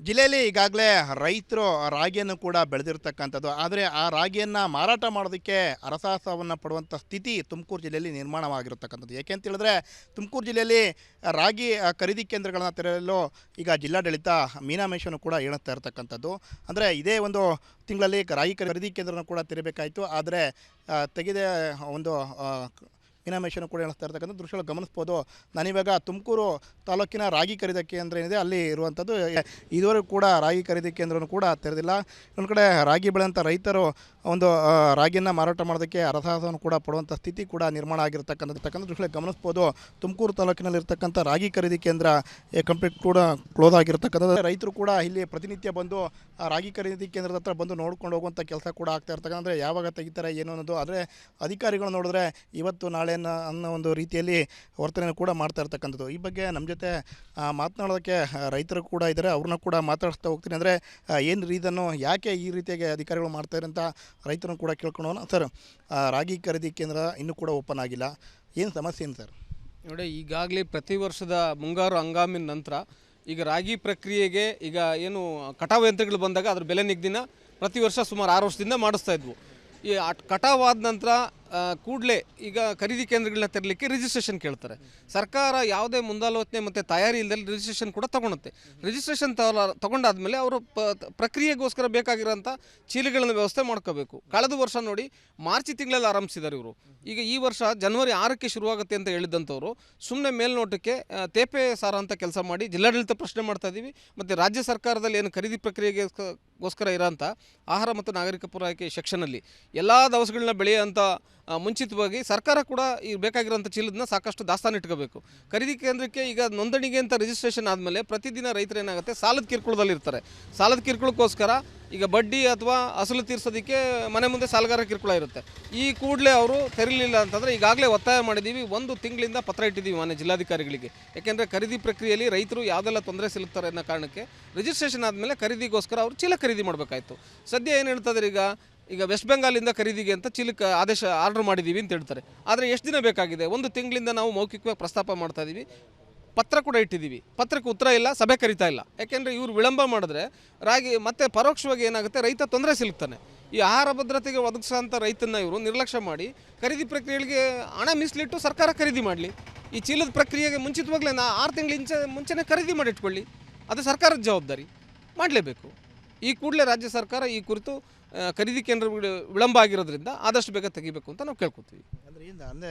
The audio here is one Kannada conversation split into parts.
ಜಿಲ್ಲೆಯಲ್ಲಿ ಈಗಾಗಲೇ ರೈತರು ರಾಗಿಯನ್ನು ಕೂಡ ಬೆಳೆದಿರ್ತಕ್ಕಂಥದ್ದು. ಆದರೆ ಆ ರಾಗಿಯನ್ನು ಮಾರಾಟ ಮಾಡೋದಕ್ಕೆ ಹರಸಾಹಸವನ್ನು ಪಡುವಂಥ ಸ್ಥಿತಿ ತುಮಕೂರು ಜಿಲ್ಲೆಯಲ್ಲಿ ನಿರ್ಮಾಣವಾಗಿರತಕ್ಕಂಥದ್ದು. ಏಕೆ ಅಂತ ಹೇಳಿದ್ರೆ ತುಮಕೂರು ಜಿಲ್ಲೆಯಲ್ಲಿ ರಾಗಿ ಖರೀದಿ ಕೇಂದ್ರಗಳನ್ನು ತೆರೆಯಲು ಈಗ ಜಿಲ್ಲಾಡಳಿತ ಮೀನಾಮೇಷವನ್ನು ಕೂಡ ಹೇಳುತ್ತಾ ಇರತಕ್ಕಂಥದ್ದು. ಅಂದರೆ ಇದೇ ಒಂದು ತಿಂಗಳಲ್ಲಿ ರಾಗಿ ಖರೀದಿ ಕೇಂದ್ರವನ್ನು ಕೂಡ ತೆರೆಯಬೇಕಾಯಿತು. ಆದರೆ ತೆಗೆದೇ ಒಂದು ಮೀನಾಮೇಷನ್ನು ಕೂಡ ಹೇಳ್ತಾ ಇರ್ತಕ್ಕಂಥ ದೃಶ್ಯಗಳು ಗಮನಿಸ್ಬೋದು. ನಾನಿವಾಗ ತುಮಕೂರು ತಾಲೂಕಿನ ರಾಗಿ ಖರೀದಿ ಕೇಂದ್ರ ಏನಿದೆ ಅಲ್ಲಿ ಇರುವಂಥದ್ದು. ಇದುವರೆಗೂ ಕೂಡ ರಾಗಿ ಖರೀದಿ ಕೇಂದ್ರವನ್ನು ಕೂಡ ತೆರೆದಿಲ್ಲ. ಒಂದು ಕಡೆ ರಾಗಿ ಬೆಳೆದಂಥ ರೈತರು ಒಂದು ರಾಗಿಯನ್ನು ಮಾರಾಟ ಮಾಡೋದಕ್ಕೆ ಹರಸಾಹಸವನ್ನು ಕೂಡ ಪಡುವಂಥ ಸ್ಥಿತಿ ಕೂಡ ನಿರ್ಮಾಣ ಆಗಿರ್ತಕ್ಕಂಥ ದೃಶ್ಯಗಳು ಗಮನಿಸ್ಬೋದು. ತುಮಕೂರು ತಾಲೂಕಿನಲ್ಲಿರ್ತಕ್ಕಂಥ ರಾಗಿ ಖರೀದಿ ಕೇಂದ್ರ ಕಂಪ್ಲೀಟ್ ಕೂಡ ಕ್ಲೋಸ್ ಆಗಿರ್ತಕ್ಕಂಥದ್ದು. ರೈತರು ಕೂಡ ಇಲ್ಲಿ ಪ್ರತಿನಿತ್ಯ ಬಂದು ರಾಗಿ ಖರೀದಿ ಕೇಂದ್ರದ ಹತ್ರ ಬಂದು ನೋಡ್ಕೊಂಡು ಹೋಗುವಂಥ ಕೆಲಸ ಕೂಡ ಆಗ್ತಾ ಇರ್ತಕ್ಕಂಥ. ಅಂದರೆ ಯಾವಾಗ ತೆಗಿತಾರೆ ಏನು ಅನ್ನೋದು. ಆದರೆ ಅಧಿಕಾರಿಗಳು ನೋಡಿದ್ರೆ ಇವತ್ತು ನಾಳೆ ಅನ್ನೋ ಒಂದು ರೀತಿಯಲ್ಲಿ ವರ್ತನೆ ಕೂಡ ಮಾಡ್ತಾ ಇರ್ತಕ್ಕಂಥದ್ದು. ಈ ಬಗ್ಗೆ ನಮ್ಮ ಜೊತೆ ಮಾತನಾಡೋದಕ್ಕೆ ರೈತರು ಕೂಡ ಇದ್ದಾರೆ. ಅವ್ರನ್ನ ಕೂಡ ಮಾತಾಡಿಸ್ತಾ ಹೋಗ್ತೀನಿ. ಅಂದರೆ ಏನು ರೀಸನ್ನು, ಯಾಕೆ ಈ ರೀತಿಯಾಗಿ ಅಧಿಕಾರಿಗಳು ಮಾಡ್ತಾರೆ ಅಂತ ರೈತರನ್ನು ಕೂಡ ಕೇಳ್ಕೊಳ್ಳೋಣ. ಸರ್, ರಾಗಿ ಖರೀದಿ ಕೇಂದ್ರ ಇನ್ನೂ ಕೂಡ ಓಪನ್ ಆಗಿಲ್ಲ, ಏನು ಸಮಸ್ಯೆ ಏನು ಸರ್? ನೋಡಿ, ಈಗಾಗಲೇ ಪ್ರತಿ ವರ್ಷದ ಮುಂಗಾರು ಹಂಗಾಮಿನ ನಂತರ ಈಗ ರಾಗಿ ಪ್ರಕ್ರಿಯೆಗೆ ಈಗ ಏನು ಕಟಾವು ಯಂತ್ರಗಳು ಬಂದಾಗ ಅದ್ರ ಬೆಲೆ ನಿಗದಿನ ಪ್ರತಿ ವರ್ಷ ಸುಮಾರು 6 ವರ್ಷದಿಂದ ಮಾಡಿಸ್ತಾ ಇದ್ವು. ಈ ಕಟಾವಾದ ನಂತರ ಕೂಡಲೇ ಈಗ ಖರೀದಿ ಕೇಂದ್ರಗಳನ್ನ ತೆರಲಿಕ್ಕೆ ರಿಜಿಸ್ಟ್ರೇಷನ್ ಕೇಳ್ತಾರೆ. ಸರ್ಕಾರ ಯಾವುದೇ ಮುಂದಾಲೋಚನೆ ಮತ್ತು ತಯಾರಿ ಇಲ್ಲದೆ ರಿಜಿಸ್ಟ್ರೇಷನ್ ಕೂಡ ತೊಗೊಳುತ್ತೆ. ರಿಜಿಸ್ಟ್ರೇಷನ್ ತೊಗೊಂಡಾದ್ಮೇಲೆ ಅವರು ಪ್ರಕ್ರಿಯೆಗೋಸ್ಕರ ಬೇಕಾಗಿರೋಂಥ ಚೀಲಗಳನ್ನು ವ್ಯವಸ್ಥೆ ಮಾಡ್ಕೋಬೇಕು. ಕಳೆದ ವರ್ಷ ನೋಡಿ ಮಾರ್ಚ್ ತಿಂಗಳಲ್ಲಿ ಆರಂಭಿಸಿದ್ದಾರೆ ಇವರು. ಈಗ ಈ ವರ್ಷ ಜನವರಿ 6ಕ್ಕೆ ಶುರುವಾಗುತ್ತೆ ಅಂತ ಹೇಳಿದಂಥವ್ರು ಸುಮ್ಮನೆ ಮೇಲ್ನೋಟಕ್ಕೆ ತೇಪೆ ಸಾರ ಅಂತ ಕೆಲಸ ಮಾಡಿ ಜಿಲ್ಲಾಡಳಿತ ಪ್ರಶ್ನೆ ಮಾಡ್ತಾ ಇದ್ದೀವಿ. ಮತ್ತು ರಾಜ್ಯ ಸರ್ಕಾರದಲ್ಲಿ ಏನು ಖರೀದಿ ಪ್ರಕ್ರಿಯೆಗೋಸ್ಕರ ಇರೋಂಥ ಆಹಾರ ಮತ್ತು ನಾಗರಿಕ ಪೂರೈಕೆ ಸೆಕ್ಷನಲ್ಲಿ ಎಲ್ಲ ದವಸಗಳನ್ನ ಬೆಳೆಯೋಂಥ ಮುಂಚಿತವಾಗಿ ಸರ್ಕಾರ ಕೂಡ ಈ ಬೇಕಾಗಿರೋಂಥ ಚೀಲದನ್ನ ಸಾಕಷ್ಟು ದಾಸ್ತಾನು ಇಟ್ಕೋಬೇಕು. ಖರೀದಿ ಕೇಂದ್ರಕ್ಕೆ ಈಗ ನೋಂದಣಿಗೆ ಅಂತ ರಿಜಿಸ್ಟ್ರೇಷನ್ ಆದಮೇಲೆ ಪ್ರತಿದಿನ ರೈತರು ಏನಾಗುತ್ತೆ, ಸಾಲದ ಕಿರುಕುಳದಲ್ಲಿರ್ತಾರೆ. ಸಾಲದ ಕಿರುಕುಳಕ್ಕೋಸ್ಕರ ಈಗ ಬಡ್ಡಿ ಅಥವಾ ಅಸಲು ತೀರಿಸೋದಕ್ಕೆ ಮನೆ ಮುಂದೆ ಸಾಲಗಾರ ಕಿರುಕುಳ ಇರುತ್ತೆ. ಈ ಕೂಡಲೇ ಅವರು ತೆರಲಿಲ್ಲ ಅಂತಂದರೆ ಈಗಾಗಲೇ ಒತ್ತಾಯ ಮಾಡಿದ್ದೀವಿ. 1 ತಿಂಗಳಿಂದ ಪತ್ರ ಇಟ್ಟಿದ್ದೀವಿ ಮಾನ್ಯ ಜಿಲ್ಲಾಧಿಕಾರಿಗಳಿಗೆ. ಯಾಕೆಂದರೆ ಖರೀದಿ ಪ್ರಕ್ರಿಯೆಯಲ್ಲಿ ರೈತರು ಯಾವುದೆಲ್ಲ ತೊಂದರೆ ಸಿಲುಕ್ತಾರೆ ಅನ್ನೋ ಕಾರಣಕ್ಕೆ ರಿಜಿಸ್ಟ್ರೇಷನ್ ಆದಮೇಲೆ ಖರೀದಿಗೋಸ್ಕರ ಅವರು ಚೀಲ ಖರೀದಿ ಮಾಡಬೇಕಾಯಿತು. ಸದ್ಯ ಏನು ಹೇಳ್ತಾರೆ, ಈಗ ವೆಸ್ಟ್ ಬೆಂಗಾಲಿಂದ ಖರೀದಿಗೆ ಅಂತ ಚೀಲಕ್ಕೆ ಆರ್ಡರ್ ಮಾಡಿದ್ದೀವಿ ಅಂತ ಹೇಳ್ತಾರೆ. ಆದರೆ ಎಷ್ಟು ದಿನ ಬೇಕಾಗಿದೆ? 1 ತಿಂಗಳಿಂದ ನಾವು ಮೌಖಿಕವಾಗಿ ಪ್ರಸ್ತಾಪ ಮಾಡ್ತಾ ಇದ್ದೀವಿ, ಪತ್ರ ಕೂಡ ಇಟ್ಟಿದ್ದೀವಿ. ಪತ್ರಕ್ಕೆ ಉತ್ತರ ಇಲ್ಲ, ಸಭೆ ಕರೀತಾ ಇಲ್ಲ. ಯಾಕೆಂದರೆ ಇವರು ವಿಳಂಬ ಮಾಡಿದ್ರೆ ರಾಗಿ ಮತ್ತೆ ಪರೋಕ್ಷವಾಗಿ ಏನಾಗುತ್ತೆ, ರೈತ ತೊಂದರೆ ಸಿಲುಕ್ತಾನೆ. ಈ ಆಹಾರ ಭದ್ರತೆಗೆ ಒದಗಿಸೋಂಥ ರೈತನ್ನ ಇವರು ನಿರ್ಲಕ್ಷ್ಯ ಮಾಡಿ ಖರೀದಿ ಪ್ರಕ್ರಿಯೆಗಳಿಗೆ ಹಣ ಮೀಸಲಿಟ್ಟು ಸರ್ಕಾರ ಖರೀದಿ ಮಾಡಲಿ. ಈ ಚೀಲದ ಪ್ರಕ್ರಿಯೆಗೆ ಮುಂಚಿತವಾಗಲೇ 6 ತಿಂಗಳ ಮುಂಚೆನೇ ಖರೀದಿ ಮಾಡಿಟ್ಕೊಳ್ಳಿ. ಅದು ಸರ್ಕಾರದ ಜವಾಬ್ದಾರಿ, ಮಾಡಲೇಬೇಕು. ಈ ಕೂಡಲೇ ರಾಜ್ಯ ಸರ್ಕಾರ ಈ ಕುರಿತು ಖರೀದಿ ಕೇಂದ್ರ ವಿಳಂಬ ಆಗಿರೋದ್ರಿಂದ ಆದಷ್ಟು ಬೇಗ ತೆಗಿಬೇಕು ಅಂತ ನಾವು ಕೇಳ್ಕೊತೀವಿ. ಅಂದರೆ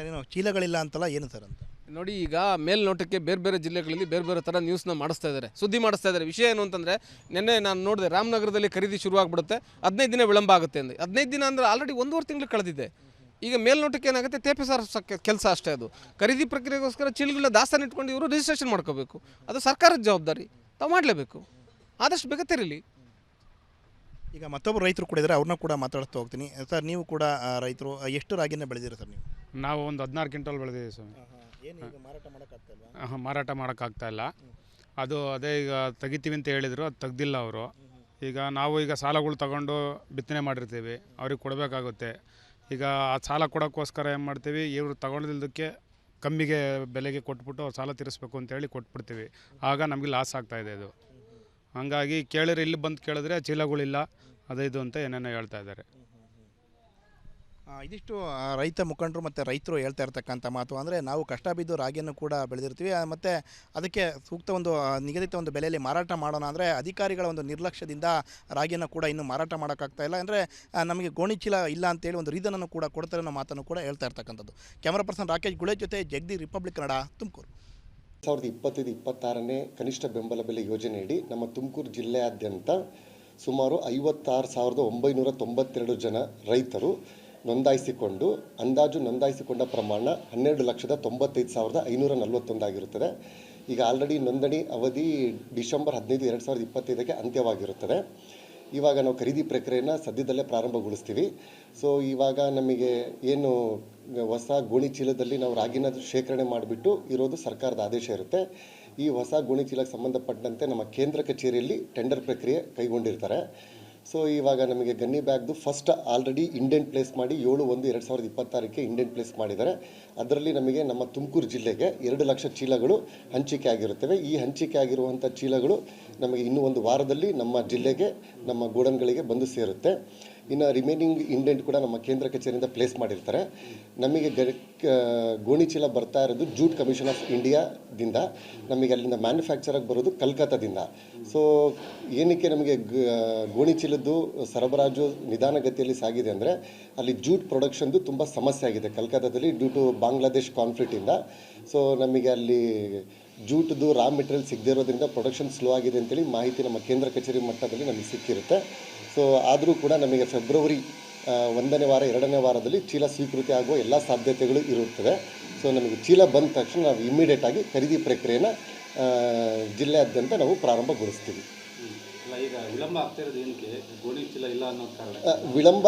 ಏನು ಚೀಲಗಳಿಲ್ಲ ಅಂತಲ್ಲ, ಏನು ಸರ್ ಅಂತ ನೋಡಿ, ಈಗ ಮೇಲ್ನೋಟಕ್ಕೆ ಬೇರೆ ಬೇರೆ ಜಿಲ್ಲೆಗಳಲ್ಲಿ ಬೇರೆ ಬೇರೆ ಥರ ನ್ಯೂಸ್ನ ಮಾಡಿಸ್ತಾ ಇದ್ದಾರೆ, ಸುದ್ದಿ ಮಾಡಿಸ್ತಾ ಇದ್ದಾರೆ. ವಿಷಯ ಏನು ಅಂತಂದರೆ, ನಿನ್ನೆ ನಾನು ನೋಡಿದೆ ರಾಮನಗರದಲ್ಲಿ ಖರೀದಿ ಶುರುವಾಗ್ಬಿಡುತ್ತೆ, 15 ದಿನ ವಿಳಂಬ ಆಗುತ್ತೆ ಅಂದೆ. 15 ದಿನ ಅಂದರೆ ಆಲ್ರೆಡಿ 1.5 ತಿಂಗಳು ಕಳೆದಿದೆ. ಈಗ ಮೇಲ್ನೋಟಕ್ಕೆ ಏನಾಗುತ್ತೆ, ತೇಪೆ ಸಾರ ಕೆಲಸ ಅಷ್ಟೇ. ಅದು ಖರೀದಿ ಪ್ರಕ್ರಿಯೆಗೋಸ್ಕರ ಚೀಲಗಳ ದಾಸ್ತಾನು ಇಟ್ಕೊಂಡು ಇವರು ರಿಜಿಸ್ಟ್ರೇಷನ್ ಮಾಡ್ಕೋಬೇಕು. ಅದು ಸರ್ಕಾರದ ಜವಾಬ್ದಾರಿ, ತಾವು ಮಾಡಲೇಬೇಕು. ಆದಷ್ಟು ಬೇಗ ತೆರೀಲಿ. ಈಗ ಮತ್ತೊಬ್ಬರು ರೈತರು ಕೂಡ ಇದ್ದಾರೆ, ಅವ್ರನ್ನ ಕೂಡ ಮಾತಾಡ್ತಾ ಹೋಗ್ತೀನಿ. ಸರ್, ನೀವು ಕೂಡ ರೈತರು, ಎಷ್ಟು ರಾಗಿನ ಬೆಳೆದಿರಿ ಸರ್ ನೀವು? ನಾವು ಒಂದು 16 ಕ್ವಿಂಟಲ್ ಬೆಳೆದಿದ್ದೀವಿ ಸ್ವಾಮಿ. ಏನು ಈಗ ಮಾರಾಟ ಮಾಡೋಕ್ಕಾಗ್ತಾಯಿಲ್ವಾ? ಮಾರಾಟ ಮಾಡೋಕ್ಕಾಗ್ತಾಯಿಲ್ಲ. ಅದೇ ಈಗ ತೆಗಿತೀವಿ ಅಂತ ಹೇಳಿದರು, ಅದು ತೆಗ್ದಿಲ್ಲ ಅವರು. ಈಗ ನಾವು ಈಗ ಸಾಲಗಳು ತಗೊಂಡು ಬಿತ್ತನೆ ಮಾಡಿರ್ತೀವಿ, ಅವ್ರಿಗೆ ಕೊಡಬೇಕಾಗುತ್ತೆ. ಈಗ ಆ ಸಾಲ ಕೊಡೋಕ್ಕೋಸ್ಕರ ಏನು ಮಾಡ್ತೀವಿ, ಇವರು ತಗೊಂಡಿದ್ದಕ್ಕೆ ಕಮ್ಮಿಗೆ ಬೆಲೆಗೆ ಕೊಟ್ಬಿಟ್ಟು ಅವ್ರು ಸಾಲ ತೀರಿಸ್ಬೇಕು ಅಂತೇಳಿ ಕೊಟ್ಬಿಡ್ತೀವಿ. ಆಗ ನಮಗೆ ಲಾಸ್ ಆಗ್ತಾಯಿದೆ ಇದು. ಹಂಗಾಗಿ ಕೇಳಿದ್ರೆ ಇಲ್ಲಿ ಬಂದು ಕೇಳಿದ್ರೆ ಚೀಲಗಳಿಲ್ಲ, ಇದು ಅಂತ ಏನೇನೋ ಹೇಳ್ತಾ ಇದ್ದಾರೆ. ಇದಿಷ್ಟು ರೈತ ಮುಖಂಡರು ಮತ್ತು ರೈತರು ಹೇಳ್ತಾ ಇರ್ತಕ್ಕಂಥ ಮಾತು. ಅಂದರೆ ನಾವು ಕಷ್ಟ ಬಿದ್ದು ರಾಗಿಯನ್ನು ಕೂಡ ಬೆಳೆದಿರ್ತೀವಿ, ಮತ್ತು ಅದಕ್ಕೆ ಸೂಕ್ತ ಒಂದು ನಿಗದಿತ ಒಂದು ಬೆಲೆಯಲ್ಲಿ ಮಾರಾಟ ಮಾಡೋಣ ಅಂದರೆ ಅಧಿಕಾರಿಗಳ ಒಂದು ನಿರ್ಲಕ್ಷ್ಯದಿಂದ ರಾಗಿಯನ್ನು ಕೂಡ ಇನ್ನೂ ಮಾರಾಟ ಮಾಡೋಕ್ಕಾಗ್ತಾಯಿಲ್ಲ. ಅಂದರೆ ನಮಗೆ ಗೋಣಿ ಚೀಲ ಇಲ್ಲ ಅಂತೇಳಿ ಒಂದು ರೀಸನನ್ನು ಕೂಡ ಕೊಡ್ತಾರೆ ಅನ್ನೋ ಮಾತನ್ನು ಕೂಡ ಹೇಳ್ತಾ ಇರ್ತಕ್ಕಂಥದ್ದು. ಕ್ಯಾಮರಾ ಪರ್ಸನ್ ರಾಕೇಶ್ ಗುಳೆ ಜೊತೆ ಜಗದೀಶ್, ರಿಪಬ್ಲಿಕ್ ಕನ್ನಡ, ತುಮಕೂರು. 2025-26ನೇ ಕನಿಷ್ಠ ಬೆಂಬಲ ಬೆಲೆ ಯೋಜನೆಯಡಿ ನಮ್ಮ ತುಮಕೂರು ಜಿಲ್ಲೆಯಾದ್ಯಂತ ಸುಮಾರು 56,992 ಜನ ರೈತರು ನೋಂದಾಯಿಸಿಕೊಂಡು ಅಂದಾಜು ನೋಂದಾಯಿಸಿಕೊಂಡ ಪ್ರಮಾಣ 12,95,541 ಆಗಿರುತ್ತದೆ. ಈಗ ಆಲ್ರೆಡಿ ನೋಂದಣಿ ಅವಧಿ ಡಿಸೆಂಬರ್ 15, 2025ಕ್ಕೆ ಅಂತ್ಯವಾಗಿರುತ್ತದೆ. ಇವಾಗ ನಾವು ಖರೀದಿ ಪ್ರಕ್ರಿಯೆಯನ್ನು ಸದ್ಯದಲ್ಲೇ ಪ್ರಾರಂಭಗೊಳಿಸ್ತೀವಿ. ಸೊ ಇವಾಗ ನಮಗೆ ಏನು ಹೊಸ ಗೋಣಿ ಚೀಲದಲ್ಲಿ ನಾವು ರಾಗಿನ ಶೇಖರಣೆ ಮಾಡಿಬಿಟ್ಟು ಇರೋದು ಸರ್ಕಾರದ ಆದೇಶ ಇರುತ್ತೆ. ಈ ಹೊಸ ಗೋಣಿ ಚೀಲಕ್ಕೆ ಸಂಬಂಧಪಟ್ಟಂತೆ ನಮ್ಮ ಕೇಂದ್ರ ಕಚೇರಿಯಲ್ಲಿ ಟೆಂಡರ್ ಪ್ರಕ್ರಿಯೆ ಕೈಗೊಂಡಿರ್ತಾರೆ. ಸೊ ಇವಾಗ ನಮಗೆ ಗನ್ನಿ ಬ್ಯಾಗ್ದು ಫಸ್ಟ್ ಆಲ್ರೆಡಿ ಇಂಡೆಂಟ್ ಪ್ಲೇಸ್ ಮಾಡಿ 7/1/2026 ಇಂಡೆಂಟ್ ಪ್ಲೇಸ್ ಮಾಡಿದ್ದಾರೆ. ಅದರಲ್ಲಿ ನಮಗೆ ನಮ್ಮ ತುಮಕೂರು ಜಿಲ್ಲೆಗೆ 2 ಲಕ್ಷ ಚೀಲಗಳು ಹಂಚಿಕೆ ಆಗಿರುತ್ತವೆ. ಈ ಹಂಚಿಕೆ ಆಗಿರುವಂಥ ಚೀಲಗಳು ನಮಗೆ ಇನ್ನೂ ಒಂದು ವಾರದಲ್ಲಿ ನಮ್ಮ ಜಿಲ್ಲೆಗೆ, ನಮ್ಮ ಗೋಡನ್ಗಳಿಗೆ ಬಂದು ಸೇರುತ್ತೆ. ಇನ್ನು ರಿಮೈನಿಂಗ್ ಇಂಡೆಂಟ್ ಕೂಡ ನಮ್ಮ ಕೇಂದ್ರ ಕಚೇರಿಯಿಂದ ಪ್ಲೇಸ್ ಮಾಡಿರ್ತಾರೆ. ನಮಗೆ ಗೋಣಿ ಚೀಲ ಬರ್ತಾ ಇರೋದು ಜೂಟ್ ಕಮಿಷನ್ ಆಫ್ ಇಂಡಿಯಾದಿಂದ, ನಮಗೆ ಅಲ್ಲಿಂದ ಮ್ಯಾನುಫ್ಯಾಕ್ಚರಾಗಿ ಬರೋದು ಕಲ್ಕತ್ತಾದಿಂದ. ಸೊ ಏನಕ್ಕೆ ನಮಗೆ ಗೋಣಿ ಚೀಲದ್ದು ಸರಬರಾಜು ನಿಧಾನಗತಿಯಲ್ಲಿ ಸಾಗಿದೆ ಅಂದರೆ, ಅಲ್ಲಿ ಜೂಟ್ ಪ್ರೊಡಕ್ಷನ್ದು ತುಂಬ ಸಮಸ್ಯೆ ಆಗಿದೆ ಕಲ್ಕತ್ತಾದಲ್ಲಿ ಡ್ಯೂ ಟು ಬಾಂಗ್ಲಾದೇಶ್ ಕಾನ್ಫ್ಲಿಕ್ಟಿಂದ. ಸೊ ನಮಗೆ ಅಲ್ಲಿ ಜೂಟ್ದು ರಾ ಮೆಟೀರಿಯಲ್ ಸಿಗದೇ ಇರೋದ್ರಿಂದ ಪ್ರೊಡಕ್ಷನ್ ಸ್ಲೋ ಆಗಿದೆ ಅಂತೇಳಿ ಮಾಹಿತಿ ನಮ್ಮ ಕೇಂದ್ರ ಕಚೇರಿ ಮಟ್ಟದಲ್ಲಿ ನಮಗೆ ಸಿಕ್ಕಿರುತ್ತೆ. ಸೊ ಆದರೂ ಕೂಡ ನಮಗೆ ಫೆಬ್ರವರಿ 1ನೇ ವಾರ 2ನೇ ವಾರದಲ್ಲಿ ಚೀಲ ಸ್ವೀಕೃತಿ ಆಗುವ ಎಲ್ಲ ಸಾಧ್ಯತೆಗಳು ಇರುತ್ತವೆ. ಸೊ ನಮಗೆ ಚೀಲ ಬಂದ ತಕ್ಷಣ ನಾವು ಇಮ್ಮಿಡಿಯೇಟಾಗಿ ಖರೀದಿ ಪ್ರಕ್ರಿಯೆನ ಜಿಲ್ಲೆಯಾದ್ಯಂತ ನಾವು ಪ್ರಾರಂಭಗೊಳಿಸ್ತೀವಿ. ಈಗ ವಿಳಂಬ ಆಗ್ತಾ ಇರೋದು ಏನಕ್ಕೆ? ಗೋಣಿ ಚೀಲ ಇಲ್ಲ ಅನ್ನೋ ಕಾರಣ ವಿಳಂಬ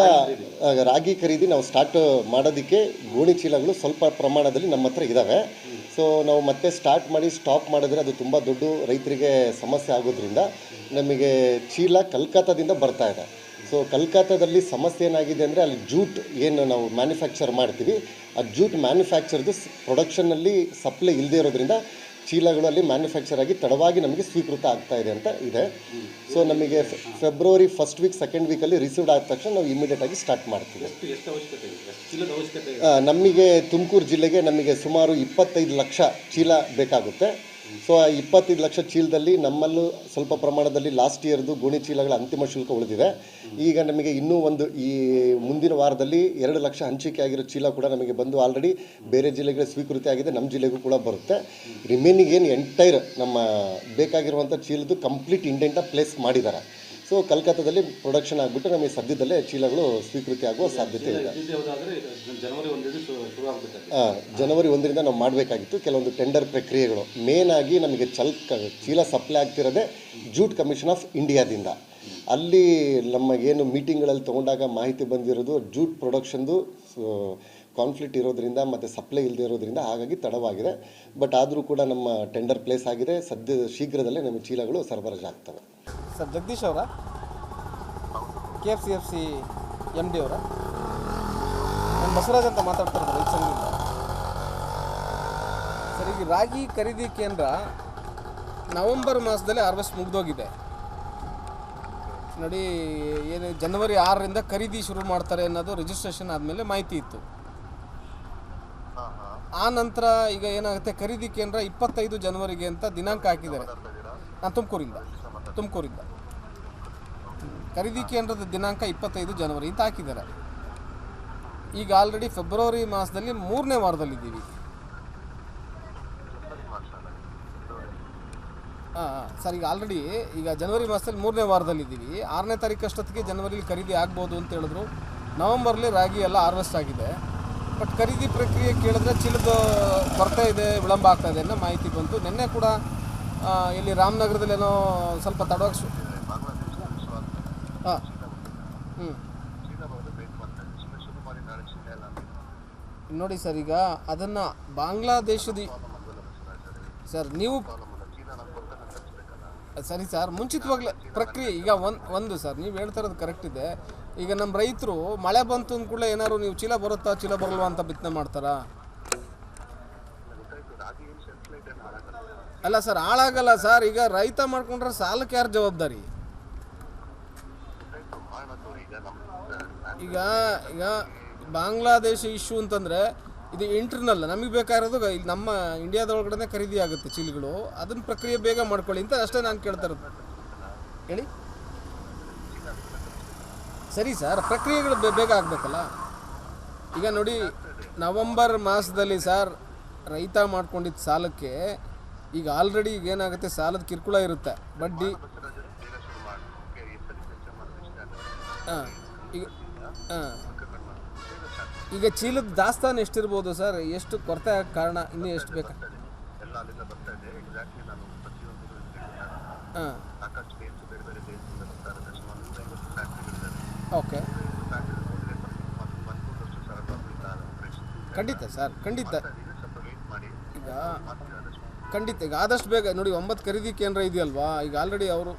ರಾಗಿ ಖರೀದಿ ನಾವು ಸ್ಟಾರ್ಟ್ ಮಾಡೋದಕ್ಕೆ ಗೋಣಿ ಚೀಲಗಳು ಸ್ವಲ್ಪ ಪ್ರಮಾಣದಲ್ಲಿ ನಮ್ಮ ಹತ್ರ ಇದ್ದಾವೆ. ಸೊ ನಾವು ಮತ್ತೆ ಸ್ಟಾರ್ಟ್ ಮಾಡಿ ಸ್ಟಾಪ್ ಮಾಡಿದ್ರೆ ಅದು ತುಂಬ ದೊಡ್ಡ ರೈತರಿಗೆ ಸಮಸ್ಯೆ ಆಗೋದ್ರಿಂದ ನಮಗೆ ಚೀಲ ಕಲ್ಕತ್ತಾದಿಂದ ಬರ್ತಾ ಇದೆ. ಸೊ ಕಲ್ಕತ್ತಾದಲ್ಲಿ ಸಮಸ್ಯೆ ಏನಾಗಿದೆ ಅಂದರೆ, ಅಲ್ಲಿ ಜೂಟ್ ಏನು ನಾವು ಮ್ಯಾನುಫ್ಯಾಕ್ಚರ್ ಮಾಡ್ತೀವಿ, ಆ ಜೂಟ್ ಮ್ಯಾನುಫ್ಯಾಕ್ಚರ್ದು ಪ್ರೊಡಕ್ಷನ್ನಲ್ಲಿ ಸಪ್ಲೈ ಇಲ್ಲದೆ ಇರೋದ್ರಿಂದ ಚೀಲಗಳು ಅಲ್ಲಿ ಮ್ಯಾನುಫ್ಯಾಕ್ಚರ್ ಆಗಿ ತಡವಾಗಿ ನಮಗೆ ಸ್ವೀಕೃತ ಆಗ್ತಾ ಇದೆ ಅಂತ ಇದೆ. ಸೊ ನಮಗೆ ಫೆಬ್ರವರಿ ಫಸ್ಟ್ ವೀಕ್ ಸೆಕೆಂಡ್ ವೀಕಲ್ಲಿ ರಿಸೀವ್ಡ್ ಆದ ತಕ್ಷಣ ನಾವು ಇಮಿಡಿಯೇಟಾಗಿ ಸ್ಟಾರ್ಟ್ ಮಾಡ್ತೀವಿ. ನಮಗೆ ತುಮಕೂರು ಜಿಲ್ಲೆಗೆ ನಮಗೆ ಸುಮಾರು 25 ಲಕ್ಷ ಚೀಲ ಬೇಕಾಗುತ್ತೆ. ಸೊ ಆ 25 ಲಕ್ಷ ಚೀಲದಲ್ಲಿ ನಮ್ಮಲ್ಲೂ ಸ್ವಲ್ಪ ಪ್ರಮಾಣದಲ್ಲಿ ಲಾಸ್ಟ್ ಇಯರ್ದು ಗೋಣಿ ಚೀಲಗಳ ಅಂತಿಮ ಶುಲ್ಕ ಉಳಿದಿದೆ. ಈಗ ನಮಗೆ ಇನ್ನೂ ಈ ಮುಂದಿನ ವಾರದಲ್ಲಿ 2 ಲಕ್ಷ ಹಂಚಿಕೆ ಆಗಿರೋ ಚೀಲ ಕೂಡ ನಮಗೆ ಬಂದು ಆಲ್ರೆಡಿ ಬೇರೆ ಜಿಲ್ಲೆಗೆ ಸ್ವೀಕೃತಿ ಆಗಿದೆ, ನಮ್ಮ ಜಿಲ್ಲೆಗೂ ಕೂಡ ಬರುತ್ತೆ. ರಿಮೈನಿಂಗ್ ಏನು ಎಂಟೈರ್ ನಮ್ಮ ಬೇಕಾಗಿರುವಂಥ ಚೀಲದ್ದು ಕಂಪ್ಲೀಟ್ ಇಂಡೆಂಟ ಪ್ಲೇಸ್ ಮಾಡಿದ್ದಾರೆ. ಸೊ ಕಲ್ಕತ್ತಾದಲ್ಲಿ ಪ್ರೊಡಕ್ಷನ್ ಆಗಿಬಿಟ್ಟು ನಮಗೆ ಸದ್ಯದಲ್ಲೇ ಚೀಲಗಳು ಸ್ವೀಕೃತಿ ಆಗುವ ಸಾಧ್ಯತೆ ಇದೆ. ಜನವರಿ 1ರಿಂದ ನಾವು ಮಾಡಬೇಕಾಗಿತ್ತು ಕೆಲವೊಂದು ಟೆಂಡರ್ ಪ್ರಕ್ರಿಯೆಗಳು. ಮೇನ್ ಆಗಿ ನಮಗೆ ಚೀಲ ಸಪ್ಲೈ ಆಗ್ತಿರೋದೇ ಜೂಟ್ ಕಮಿಷನ್ ಆಫ್ ಇಂಡಿಯಾದಿಂದ. ಅಲ್ಲಿ ನಮಗೇನು ಮೀಟಿಂಗ್ಗಳಲ್ಲಿ ತೊಗೊಂಡಾಗ ಮಾಹಿತಿ ಬಂದಿರೋದು ಜೂಟ್ ಪ್ರೊಡಕ್ಷನ್ದು ಕಾನ್ಫ್ಲಿಕ್ಟ್ ಇರೋದ್ರಿಂದ ಮತ್ತು ಸಪ್ಲೈ ಇಲ್ಲದೆ ಇರೋದ್ರಿಂದ ಹಾಗಾಗಿ ತಡವಾಗಿದೆ. ಬಟ್ ಆದರೂ ಕೂಡ ನಮ್ಮ ಟೆಂಡರ್ ಪ್ಲೇಸ್ ಆಗಿದೆ. ಶೀಘ್ರದಲ್ಲೇ ನಮ್ಮ ಚೀಲಗಳು ಸರಬರಾಜು ಆಗ್ತವೆ. ಸರ್ ಜಗದೀಶ್ ಅವರ KFC MD ಅವರ, ನಾನು ಬಸವರಾಜ್ ಅಂತ ಮಾತಾಡ್ತಾ ಇರೋದು ರೈತ ಸಂಘದಿಂದ. ಸರ್ ಈಗ ರಾಗಿ ಖರೀದಿ ಕೇಂದ್ರ ನವೆಂಬರ್ ಮಾಸದಲ್ಲಿ ಹಾರ್ವೆಸ್ಟ್ ಮುಗಿದೋಗಿದೆ ನೋಡಿ. ಏನು ಜನವರಿ 6ರಿಂದ ಖರೀದಿ ಶುರು ಮಾಡ್ತಾರೆ ಅನ್ನೋದು ರಿಜಿಸ್ಟ್ರೇಷನ್ ಆದಮೇಲೆ ಮಾಹಿತಿ ಇತ್ತು. ಆ ನಂತರ ಈಗ ಏನಾಗುತ್ತೆ, ಖರೀದಿ ಕೇಂದ್ರ 25 ಜನವರಿಗೆ ಅಂತ ದಿನಾಂಕ ಹಾಕಿದ್ದಾರೆ. ನಾನು ತುಮಕೂರಿಂದ ಖರೀದಿ ಕೇಂದ್ರದ ದಿನಾಂಕ 25 ಜನವರಿ ಅಂತ ಹಾಕಿದ್ದಾರೆ. ಈಗ ಆಲ್ರೆಡಿ ಫೆಬ್ರವರಿ ಮಾಸದಲ್ಲಿ 3ನೇ ವಾರದಲ್ಲಿದ್ದೀವಿ. ಸರ್ ಈಗ ಆಲ್ರೆಡಿ ಈಗ ಜನವರಿ ಮಾಸದಲ್ಲಿ 3ನೇ ವಾರದಲ್ಲಿದ್ದೀವಿ. 6ನೇ ತಾರೀಕು ಅಷ್ಟೊತ್ತಿಗೆ ಜನವರಿಲಿ ಖರೀದಿ ಆಗ್ಬೋದು ಅಂತ ಹೇಳಿದ್ರು. ನವಂಬರ್ಲಿ ರಾಗಿ ಎಲ್ಲ ಹಾರ್ವೆಸ್ಟ್ ಆಗಿದೆ. ಬಟ್ ಖರೀದಿ ಪ್ರಕ್ರಿಯೆ ಕೇಳಿದ್ರೆ ಚೀಲದ ಕೊರತೆ ಇದೆ, ವಿಳಂಬ ಆಗ್ತಾ ಇದೆ ಅನ್ನೋ ಮಾಹಿತಿ ಬಂತು. ನಿನ್ನೆ ಕೂಡ ಇಲ್ಲಿ ರಾಮನಗರದಲ್ಲೇನೋ ಸ್ವಲ್ಪ ತಡವಾಗಿ ನೋಡಿ ಸರ್, ಈಗ ಅದನ್ನು ಬಾಂಗ್ಲಾದೇಶದ ಸರ್ ನೀವು ಸರಿ ಸರ್ ಮುಂಚಿತವಾಗಲೇ ಪ್ರಕ್ರಿಯೆ ಈಗ ಒಂದು ಸರ್ ನೀವು ಹೇಳ್ತಾ ಇರೋದು ಕರೆಕ್ಟ್ ಇದೆ. ಈಗ ನಮ್ಮ ರೈತರು ಮಳೆ ಬಂತು ಅಂದ ಕೂಡಲೇ ಏನಾದ್ರು ನೀವು ಚೀಲ ಬರುತ್ತಾ ಚೀಲ ಬರಲ್ವಾ ಅಂತ ಬಿತ್ತನೆ ಮಾಡ್ತಾರಾ? ಅಲ್ಲ ಸರ್, ಹಾಳಾಗಲ್ಲ ಸರ್. ಈಗ ರೈತ ಮಾಡ್ಕೊಂಡ್ರೆ ಸಾಲಕ್ಕೆ ಯಾರು ಜವಾಬ್ದಾರಿ? ಈಗ ಈಗ ಬಾಂಗ್ಲಾದೇಶ ಇಶ್ಯೂ ಅಂತಂದರೆ ಇದು ಇಂಟರ್ನಲ್, ನಮಗೆ ಬೇಕಾಗಿರೋದು ಇಲ್ಲಿ ನಮ್ಮ ಇಂಡಿಯಾದೊಳಗಡೆ ಖರೀದಿ ಆಗುತ್ತೆ ಚೀಲಗಳು. ಅದನ್ನ ಪ್ರಕ್ರಿಯೆ ಬೇಗ ಮಾಡ್ಕೊಳ್ಳಿ ಅಂತ ಅಷ್ಟೇ ನಾನು ಕೇಳ್ತಾ ಇರೋದು. ಹೇಳಿ ಸರಿ ಸರ್, ಪ್ರಕ್ರಿಯೆಗಳು ಬೇಗ ಆಗಬೇಕಲ್ಲ. ಈಗ ನೋಡಿ ನವಂಬರ್ ಮಾಸದಲ್ಲಿ ಸರ್ ರೈತ ಮಾಡ್ಕೊಂಡಿದ್ದ ಸಾಲಕ್ಕೆ ಈಗ ಆಲ್ರೆಡಿ ಈಗ ಏನಾಗುತ್ತೆ, ಸಾಲದ ಕಿರುಕುಳ ಇರುತ್ತೆ, ಬಡ್ಡಿ. ಈಗ ಚೀಲದ ದಾಸ್ತಾನು ಎಷ್ಟಿರ್ಬೋದು ಸರ್? ಎಷ್ಟು ಕೊರತೆ ಆಗ ಕಾರಣ? ಇನ್ನೂ ಎಷ್ಟು ಬೇಕಾ? ಓಕೆ, ಖಂಡಿತ ಸರ್, ಖಂಡಿತ. ಈಗ ಖಂಡಿತ ಈಗ ಆದಷ್ಟು ಬೇಗ ನೋಡಿ 9 ಖರೀದಿ ಕೇಂದ್ರ ಇದೆಯಲ್ವಾ, ಈಗ ಆಲ್ರೆಡಿ ಅವರು